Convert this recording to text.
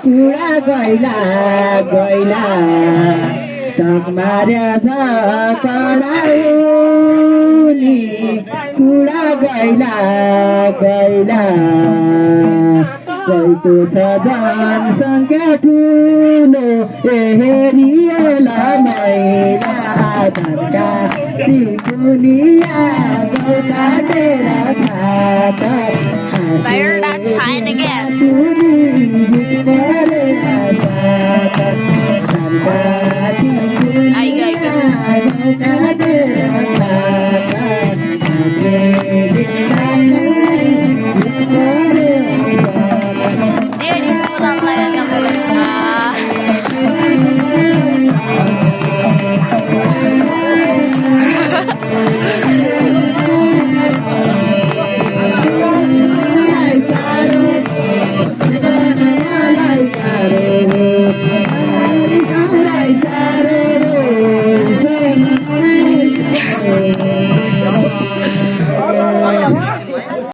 कुडा गैला गैला चक मारेछ कडाउनी कुडा गैला गैला गएको छ जनसङ्ख्या ठुलो हेरिएला मैला धनका दुनिया काटेर खाता Fire that sign again.